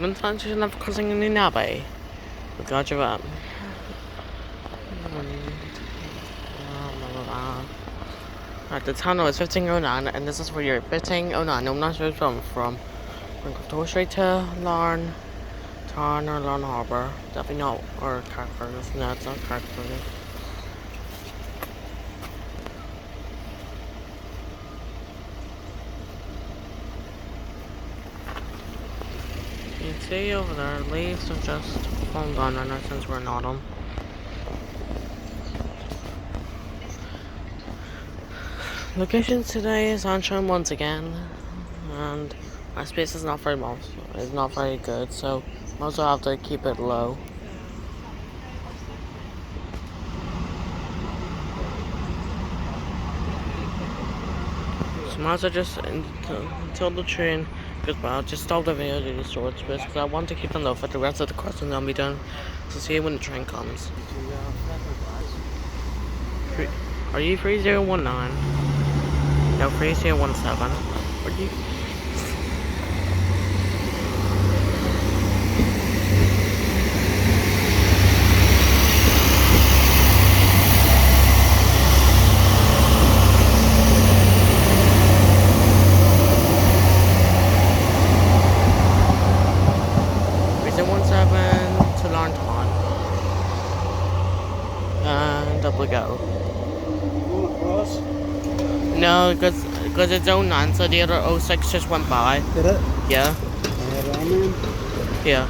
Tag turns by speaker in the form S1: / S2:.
S1: Jordanstown station of crossing Newtownabbey. We got you up. Right, the tunnel is 1509, and this is where you're 1509. I'm not sure where I'm from. We're going to go straight to Larne Town or Larne Harbour. Definitely not, or Carrickfergus. No, it's not Carrickfergus. You can see over there, leaves have just fallen down right now since we're in autumn. Locations today is sunshine once again, and my space is not very much, is not very good, so I also have to keep it low. So might as well just until the train goes by, I'll just stop the video to the storage space because I want to keep them low for the rest of the crossing I'll be done. So see you when the train comes. Are you 3019? No, 3017. Are you? To Larne Town. And up we go. No, because it's 09, so the other 06 just went by.
S2: Did it?
S1: Yeah.
S2: Yeah.